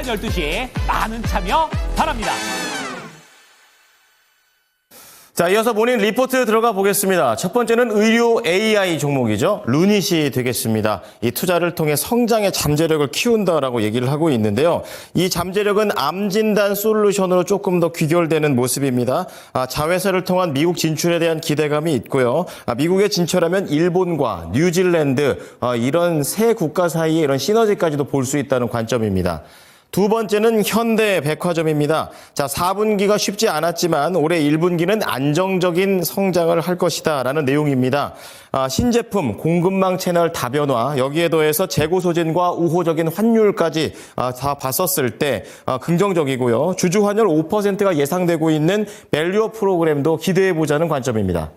12시 많은 참여 바랍니다. 자, 이어서 모닝 리포트 들어가 보겠습니다. 첫 번째는 의료 AI 종목이죠. 루닛이 되겠습니다. 이 투자를 통해 성장의 잠재력을 키운다라고 얘기를 하고 있는데요. 이 잠재력은 암 진단 솔루션으로 조금 더 귀결되는 모습입니다. 자회사를 통한 미국 진출에 대한 기대감이 있고요. 미국에 진출하면 일본과 뉴질랜드 이런 세 국가 사이에 이런 시너지까지도 볼 수 있다는 관점입니다. 두 번째는 현대백화점입니다. 자, 4분기가 쉽지 않았지만 올해 1분기는 안정적인 성장을 할 것이다라는 내용입니다. 신제품, 공급망 채널 다변화, 여기에 더해서 재고 소진과 우호적인 환율까지 다 봤었을 때 긍정적이고요. 주주 환율 5%가 예상되고 있는 밸류업 프로그램도 기대해보자는 관점입니다.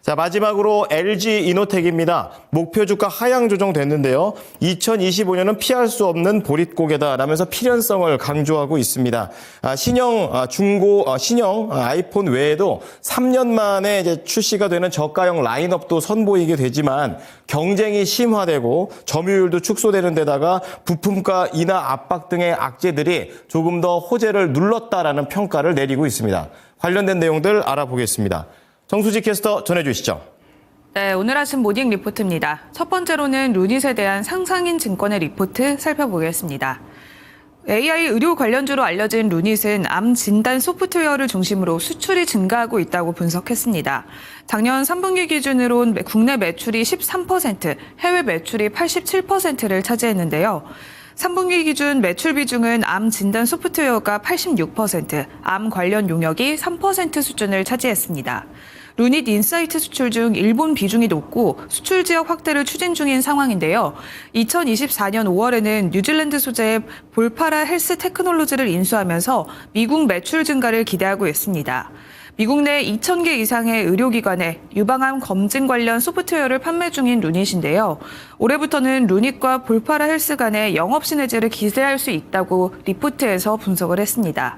자, 마지막으로 LG이노텍입니다. 목표 주가 하향 조정됐는데요. 2025년은 피할 수 없는 보릿고개다라면서 필연성을 강조하고 있습니다. 신형 아이폰 외에도 3년 만에 이제 출시가 되는 저가형 라인업도 선보이게 되지만 경쟁이 심화되고 점유율도 축소되는 데다가 부품가 인하 압박 등의 악재들이 조금 더 호재를 눌렀다라는 평가를 내리고 있습니다. 관련된 내용들 알아보겠습니다. 정수지 캐스터 전해주시죠. 네, 오늘 아침 모닝 리포트입니다. 첫 번째로는 루닛에 대한 상상인 증권의 리포트 살펴보겠습니다. AI 의료 관련주로 알려진 루닛은 암 진단 소프트웨어를 중심으로 수출이 증가하고 있다고 분석했습니다. 작년 3분기 기준으로 국내 매출이 13%, 해외 매출이 87%를 차지했는데요. 3분기 기준 매출 비중은 암 진단 소프트웨어가 86%, 암 관련 용역이 3% 수준을 차지했습니다. 루닛 인사이트 수출 중 일본 비중이 높고 수출 지역 확대를 추진 중인 상황인데요. 2024년 5월에는 뉴질랜드 소재의 볼파라 헬스 테크놀로지를 인수하면서 미국 매출 증가를 기대하고 있습니다. 미국 내 2,000개 이상의 의료기관에 유방암 검진 관련 소프트웨어를 판매 중인 루닛인데요. 올해부터는 루닛과 볼파라 헬스 간의 영업 시너지를 기대할 수 있다고 리포트에서 분석을 했습니다.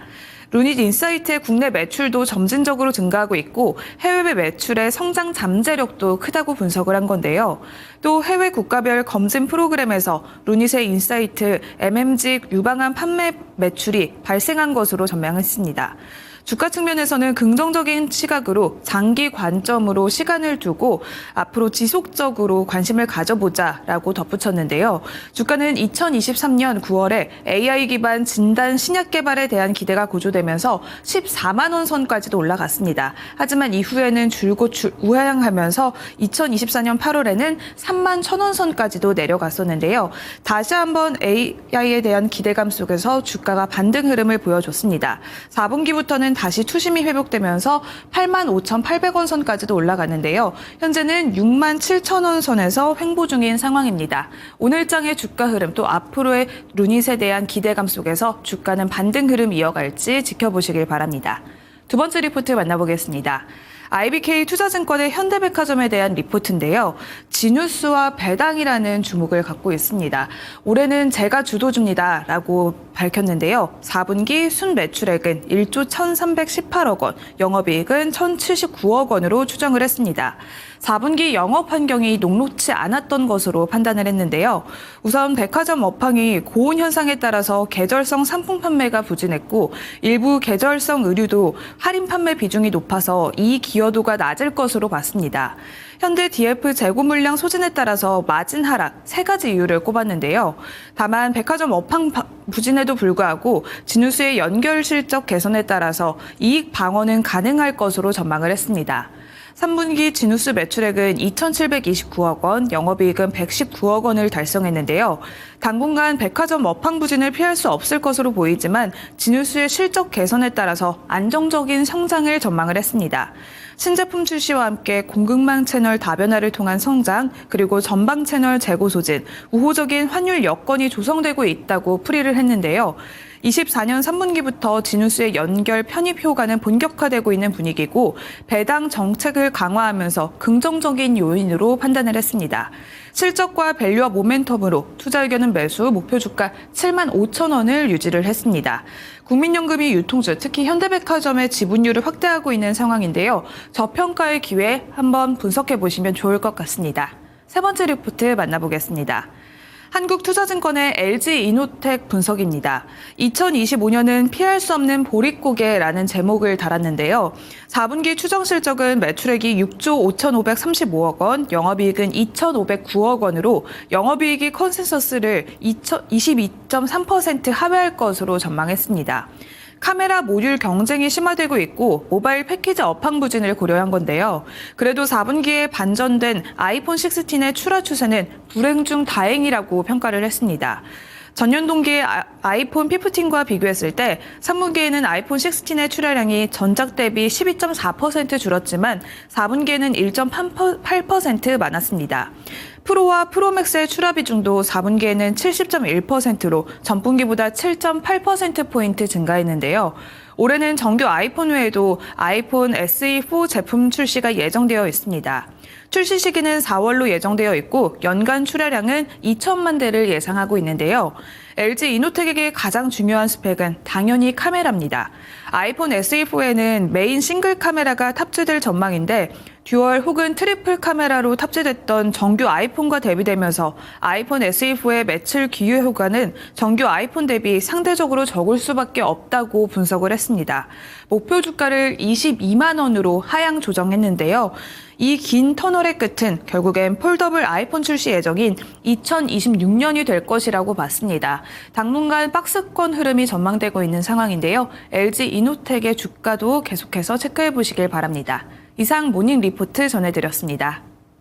루닛 인사이트의 국내 매출도 점진적으로 증가하고 있고 해외 매출의 성장 잠재력도 크다고 분석을 한 건데요. 또 해외 국가별 검진 프로그램에서 루닛의 인사이트 MMG 유방암 판매 매출이 발생한 것으로 전망했습니다. 주가 측면에서는 긍정적인 시각으로 장기 관점으로 시간을 두고 앞으로 지속적으로 관심을 가져보자라고 덧붙였는데요. 주가는 2023년 9월에 AI 기반 진단 신약 개발에 대한 기대가 고조되면서 14만 원 선까지도 올라갔습니다. 하지만 이후에는 줄곧 우하향하면서 2024년 8월에는 3만 1,000원 선까지도 내려갔었는데요. 다시 한번 AI에 대한 기대감 속에서 주가가 반등 흐름을 보여줬습니다. 4분기부터는 다시 투심이 회복되면서 85,800원 선까지도 올라갔는데요. 현재는 67,000원 선에서 횡보 중인 상황입니다. 오늘장의 주가 흐름 또 앞으로의 루닛에 대한 기대감 속에서 주가는 반등 흐름 이어갈지 지켜보시길 바랍니다. 두 번째 리포트 만나보겠습니다. IBK 투자증권의 현대백화점에 대한 리포트인데요. 지누스와 배당이라는 주목을 갖고 있습니다. 올해는 제가 주도주입니다 라고 밝혔는데요. 4분기 순매출액은 1조 1,318억 원, 영업이익은 1,079억 원으로 추정을 했습니다. 4분기 영업 환경이 녹록지 않았던 것으로 판단을 했는데요. 우선 백화점 업황이 고온 현상에 따라서 계절성 상품 판매가 부진했고 일부 계절성 의류도 할인 판매 비중이 높아서 이 기여도가 낮을 것으로 봤습니다. 현대 DF 재고 물량 소진에 따라서 마진 하락 세 가지 이유를 꼽았는데요. 다만 백화점 업황 부진에도 불구하고 지누스의 연결 실적 개선에 따라서 이익 방어는 가능할 것으로 전망을 했습니다. 3분기 지누스 매출액은 2,729억 원, 영업이익은 119억 원을 달성했는데요. 당분간 백화점 업황 부진을 피할 수 없을 것으로 보이지만 지누스의 실적 개선에 따라서 안정적인 성장을 전망을 했습니다. 신제품 출시와 함께 공급망 채널 다변화를 통한 성장, 그리고 전방 채널 재고 소진, 우호적인 환율 여건이 조성되고 있다고 풀이를 했는데요. 24년 3분기부터 지누스의 연결 편입 효과는 본격화되고 있는 분위기고 배당 정책을 강화하면서 긍정적인 요인으로 판단을 했습니다. 실적과 밸류업 모멘텀으로 투자 의견은 매수, 목표 주가 7만 5천 원을 유지를 했습니다. 국민연금이 유통주, 특히 현대백화점의 지분율을 확대하고 있는 상황인데요. 저평가의 기회 한번 분석해 보시면 좋을 것 같습니다. 세 번째 리포트 만나보겠습니다. 한국투자증권의 LG이노텍 분석입니다. 2025년은 피할 수 없는 보릿고개라는 제목을 달았는데요. 4분기 추정 실적은 매출액이 6조 5,535억 원, 영업이익은 2,509억 원으로 영업이익이 컨센서스를 22.3% 하회할 것으로 전망했습니다. 카메라 모듈 경쟁이 심화되고 있고 모바일 패키지 업황 부진을 고려한 건데요. 그래도 4분기에 반전된 아이폰 16의 출하 추세는 불행 중 다행이라고 평가를 했습니다. 전년 동기의 아이폰 15과 비교했을 때 3분기에는 아이폰 16의 출하량이 전작 대비 12.4% 줄었지만 4분기에는 1.8% 많았습니다. 프로와 프로맥스의 출하 비중도 4분기에는 70.1%로 전분기보다 7.8%포인트 증가했는데요. 올해는 정규 아이폰 외에도 아이폰 SE4 제품 출시가 예정되어 있습니다. 출시 시기는 4월로 예정되어 있고 연간 출하량은 2천만 대를 예상하고 있는데요. LG이노텍에게 가장 중요한 스펙은 당연히 카메라입니다. 아이폰 SE4에는 메인 싱글 카메라가 탑재될 전망인데 듀얼 혹은 트리플 카메라로 탑재됐던 정규 아이폰과 대비되면서 아이폰 SE4의 매출 기여 효과는 정규 아이폰 대비 상대적으로 적을 수밖에 없다고 분석을 했습니다. 목표 주가를 22만 원으로 하향 조정했는데요. 이 긴 터널의 끝은 결국엔 폴더블 아이폰 출시 예정인 2026년이 될 것이라고 봤습니다. 당분간 박스권 흐름이 전망되고 있는 상황인데요. LG이노텍의 주가도 계속해서 체크해 보시길 바랍니다. 이상 모닝 리포트 전해드렸습니다.